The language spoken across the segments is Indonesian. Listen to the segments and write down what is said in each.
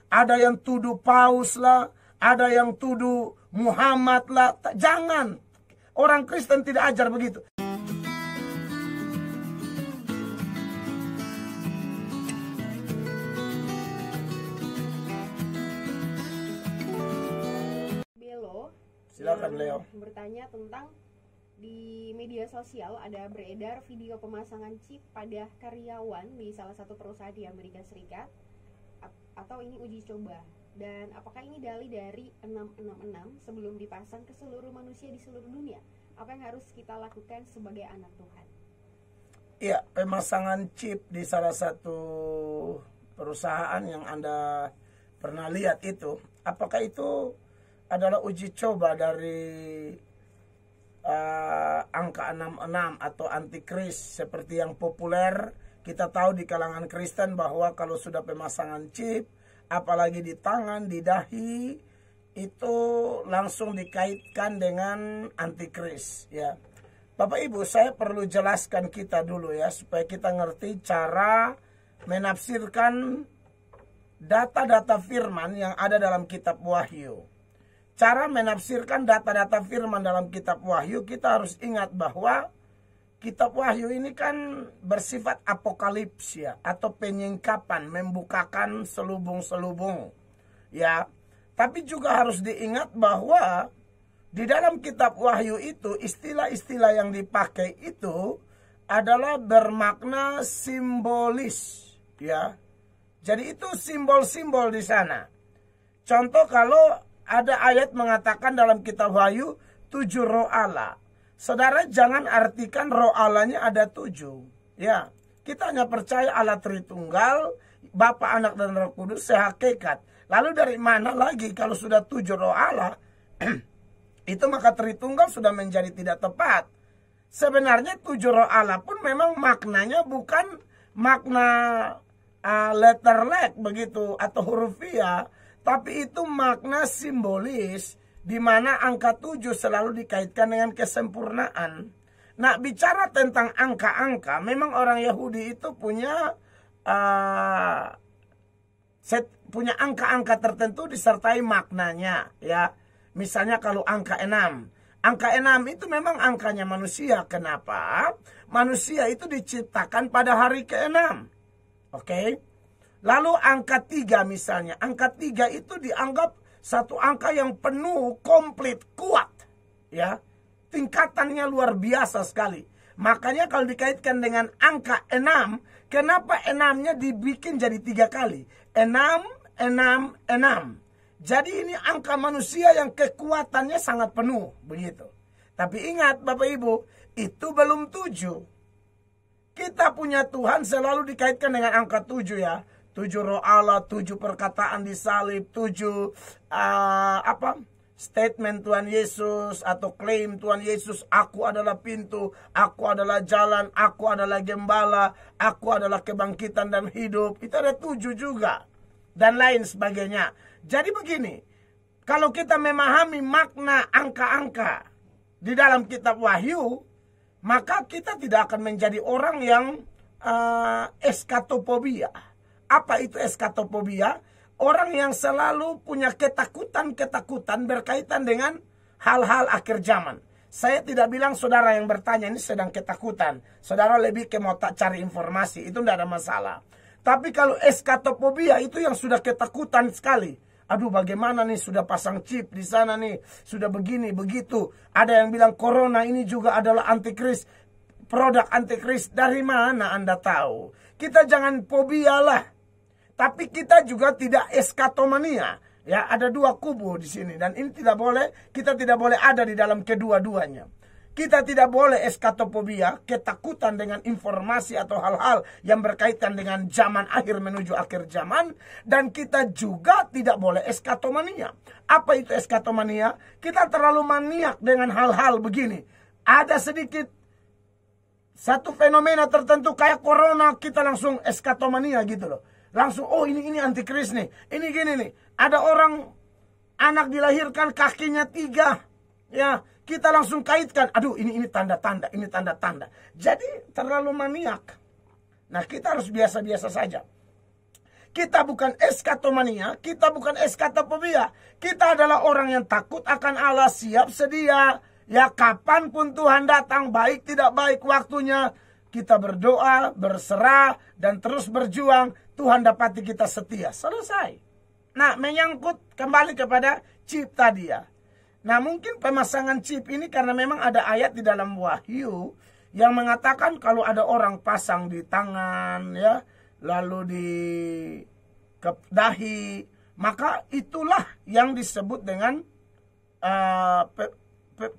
ada yang tuduh Paus lah, ada yang tuduh Muhammad lah. Jangan. Orang Kristen tidak ajar begitu. Belo, silakan Leo. Bertanya tentang di media sosial ada beredar video pemasangan chip pada karyawan di salah satu perusahaan di Amerika Serikat, atau ini uji coba, dan apakah ini dalih dari 666 sebelum dipasang ke seluruh manusia di seluruh dunia? Apa yang harus kita lakukan sebagai anak Tuhan? Iya, pemasangan chip di salah satu perusahaan yang Anda pernah lihat itu, apakah itu adalah uji coba dari angka 66 atau antikris seperti yang populer? Kita tahu di kalangan Kristen bahwa kalau sudah pemasangan chip, apalagi di tangan, di dahi, itu langsung dikaitkan dengan antikris, ya. Bapak Ibu, saya perlu jelaskan kita dulu ya, supaya kita ngerti cara menafsirkan data-data firman yang ada dalam kitab Wahyu. Cara menafsirkan data-data firman dalam kitab Wahyu, kita harus ingat bahwa kitab Wahyu ini kan bersifat apokalips ya, atau penyingkapan, membukakan selubung-selubung ya. Tapi juga harus diingat bahwa di dalam kitab Wahyu itu istilah-istilah yang dipakai itu adalah bermakna simbolis ya. Jadi itu simbol-simbol di sana. Contoh kalau ada ayat mengatakan dalam kitab Wahyu 7 roh Allah. Saudara jangan artikan roh Allahnya ada 7. Ya, kita hanya percaya Allah Tritunggal, Bapa, Anak, dan Roh Kudus sehakikat. Lalu dari mana lagi kalau sudah 7 roh Allah? Itu maka Tritunggal sudah menjadi tidak tepat. Sebenarnya 7 roh Allah pun memang maknanya bukan makna letterlek begitu atau hurufiah, tapi itu makna simbolis di mana angka 7 selalu dikaitkan dengan kesempurnaan. Nah, bicara tentang angka-angka, memang orang Yahudi itu punya angka-angka tertentu disertai maknanya ya. Misalnya kalau angka 6. Angka 6 itu memang angkanya manusia. Kenapa? Manusia itu diciptakan pada hari ke-6. Oke? Lalu angka 3 misalnya. Angka 3 itu dianggap satu angka yang penuh, komplit, kuat. Ya, tingkatannya luar biasa sekali. Makanya kalau dikaitkan dengan angka 6, kenapa 6-nya dibikin jadi 3 kali? 6, 6, 6. Jadi ini angka manusia yang kekuatannya sangat penuh. Begitu. Tapi ingat Bapak Ibu, itu belum 7. Kita punya Tuhan selalu dikaitkan dengan angka 7 ya. 7 roh Allah, 7 perkataan disalib, 7 statement Tuhan Yesus atau klaim Tuhan Yesus, aku adalah pintu, aku adalah jalan, aku adalah gembala, aku adalah kebangkitan dan hidup. Itu ada 7 juga dan lain sebagainya. Jadi begini, kalau kita memahami makna angka-angka di dalam kitab Wahyu, maka kita tidak akan menjadi orang yang eskatofobia. Apa itu eskatofobia? Orang yang selalu punya ketakutan-ketakutan berkaitan dengan hal-hal akhir zaman. Saya tidak bilang saudara yang bertanya ini sedang ketakutan. Saudara lebih ke mau cari informasi, itu tidak ada masalah. Tapi kalau eskatofobia itu yang sudah ketakutan sekali. Aduh, bagaimana nih, sudah pasang chip di sana nih, sudah begini, begitu. Ada yang bilang corona ini juga adalah antikris, produk antikris. Dari mana Anda tahu? Kita jangan fobia lah. Tapi kita juga tidak eskatomania. Ya, ada 2 kubu di sini. Dan ini tidak boleh, kita tidak boleh ada di dalam kedua-duanya. Kita tidak boleh eskatofobia, ketakutan dengan informasi atau hal-hal yang berkaitan dengan zaman akhir menuju akhir zaman. Dan kita juga tidak boleh eskatomania. Apa itu eskatomania? Kita terlalu maniak dengan hal-hal begini. Ada sedikit satu fenomena tertentu kayak corona, kita langsung eskatomania gitu loh. Langsung, oh ini antikris nih, ini gini nih. Ada orang, anak dilahirkan kakinya 3. Ya, kita langsung kaitkan, aduh ini tanda-tanda, ini tanda-tanda. Jadi terlalu maniak. Nah, kita harus biasa-biasa saja. Kita bukan eskatomania, kita bukan eskatofobia. Kita adalah orang yang takut akan Allah, siap sedia. Ya kapanpun Tuhan datang, baik tidak baik waktunya, kita berdoa, berserah, dan terus berjuang. Tuhan dapati kita setia. Selesai. Nah, menyangkut kembali kepada chip tadi ya. Nah, mungkin pemasangan chip ini karena memang ada ayat di dalam Wahyu yang mengatakan kalau ada orang pasang di tangan ya, lalu di dahi, maka itulah yang disebut dengan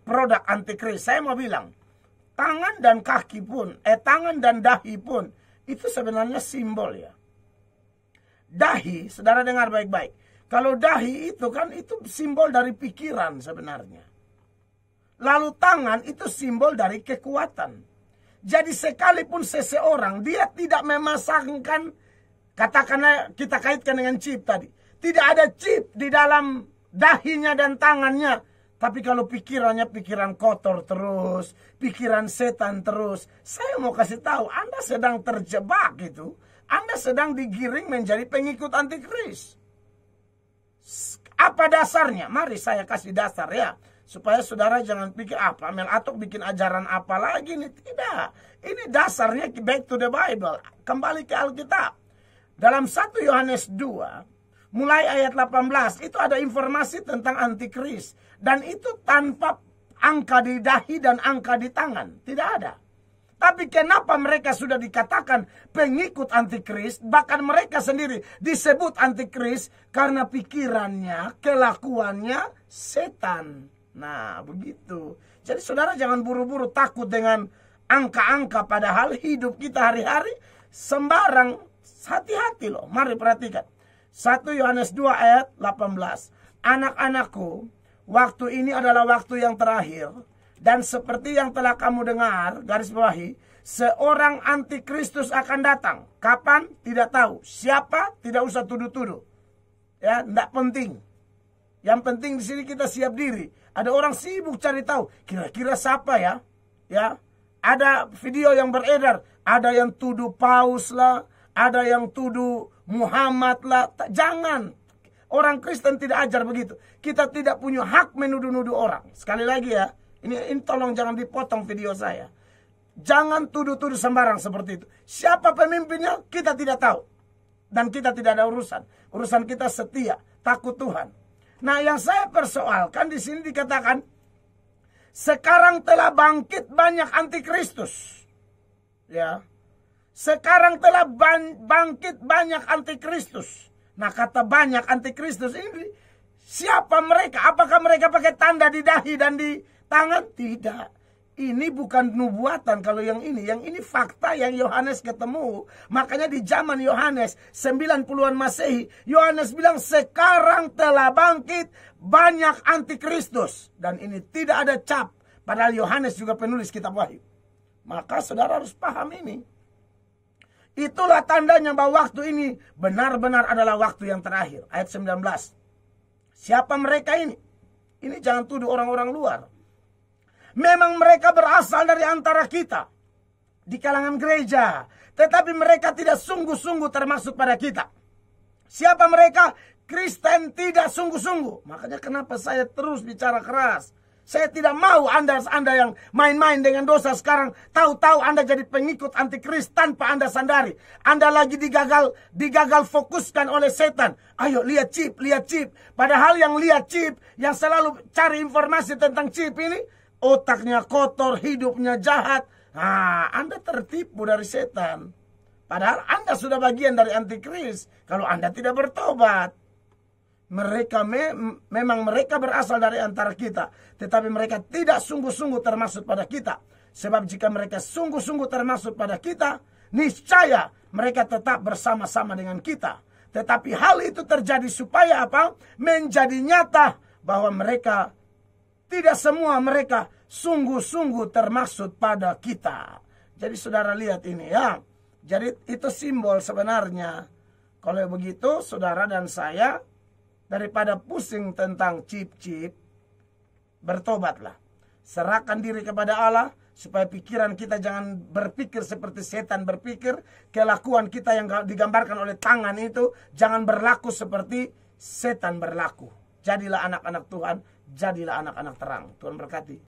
produk antikris. Saya mau bilang, tangan dan kaki pun, tangan dan dahi pun, itu sebenarnya simbol ya. Dahi, saudara dengar baik-baik. Kalau dahi itu kan, itu simbol dari pikiran sebenarnya. Lalu tangan itu simbol dari kekuatan. Jadi sekalipun seseorang, dia tidak memasangkan, katakanlah kita kaitkan dengan chip tadi. Tidak ada chip di dalam dahinya dan tangannya. Tapi kalau pikirannya pikiran kotor terus, pikiran setan terus, saya mau kasih tahu, Anda sedang terjebak gitu. Anda sedang digiring menjadi pengikut antikris. Apa dasarnya? Mari saya kasih dasar ya. Supaya saudara jangan pikir apa, Mel Atok bikin ajaran apa lagi nih. Tidak. Ini dasarnya back to the Bible. Kembali ke Alkitab. Dalam 1 Yohanes 2, mulai ayat 18, itu ada informasi tentang antikris. Dan itu tanpa angka di dahi dan angka di tangan. Tidak ada. Tapi kenapa mereka sudah dikatakan pengikut antikris, bahkan mereka sendiri disebut antikris karena pikirannya, kelakuannya setan. Nah, begitu. Jadi saudara jangan buru-buru takut dengan angka-angka, padahal hidup kita hari-hari sembarang. Hati-hati loh. Mari perhatikan. 1 Yohanes 2 ayat 18. Anak-anakku, waktu ini adalah waktu yang terakhir. Dan seperti yang telah kamu dengar, garis bawahi, seorang antikristus akan datang. Kapan? Tidak tahu. Siapa? Tidak usah tuduh-tuduh. Ya, tidak penting. Yang penting di sini kita siap diri. Ada orang sibuk cari tahu, kira-kira siapa ya? Ya, ada video yang beredar, ada yang tuduh Paus lah, ada yang tuduh Muhammad lah. Jangan. Orang Kristen tidak ajar begitu. Kita tidak punya hak menuduh-nuduh orang. Sekali lagi ya. Ini tolong jangan dipotong video saya. Jangan tuduh-tuduh sembarang seperti itu. Siapa pemimpinnya kita tidak tahu. Dan kita tidak ada urusan. Urusan kita setia, takut Tuhan. Nah, yang saya persoalkan di sini dikatakan sekarang telah bangkit banyak antikristus. Ya. Sekarang telah bangkit banyak antikristus. Nah, kata banyak antikristus ini siapa mereka? Apakah mereka pakai tanda di dahi dan di tangan? Tidak. Ini bukan nubuatan kalau yang ini. Yang ini fakta yang Yohanes ketemu. Makanya di zaman Yohanes 90-an Masehi, Yohanes bilang sekarang telah bangkit banyak antikristus. Dan ini tidak ada cap. Padahal Yohanes juga penulis kitab Wahyu. Maka saudara harus paham ini. Itulah tandanya bahwa waktu ini benar-benar adalah waktu yang terakhir. Ayat 19. Siapa mereka ini? Ini jangan tuduh orang-orang luar. Memang mereka berasal dari antara kita, di kalangan gereja, tetapi mereka tidak sungguh-sungguh termasuk pada kita. Siapa mereka? Kristen tidak sungguh-sungguh. Makanya kenapa saya terus bicara keras. Saya tidak mau Anda yang main-main dengan dosa sekarang, tahu-tahu Anda jadi pengikut antikris tanpa Anda sadari. Anda lagi digagal fokuskan oleh setan. Ayo lihat chip, lihat chip. Padahal yang lihat chip, yang selalu cari informasi tentang chip ini, otaknya kotor, hidupnya jahat. Nah, Anda tertipu dari setan. Padahal Anda sudah bagian dari antikris kalau Anda tidak bertobat. Mereka memang mereka berasal dari antara kita, tetapi mereka tidak sungguh-sungguh termasuk pada kita. Sebab jika mereka sungguh-sungguh termasuk pada kita, niscaya mereka tetap bersama-sama dengan kita. Tetapi hal itu terjadi supaya apa? Menjadi nyata bahwa mereka tidak semua mereka sungguh-sungguh termaksud pada kita. Jadi saudara lihat ini ya. Jadi itu simbol sebenarnya. Kalau begitu saudara dan saya, daripada pusing tentang chip-chip, bertobatlah. Serahkan diri kepada Allah, supaya pikiran kita jangan berpikir seperti setan berpikir, kelakuan kita yang digambarkan oleh tangan itu jangan berlaku seperti setan berlaku. Jadilah anak-anak Tuhan, jadilah anak-anak terang. Tuhan berkati.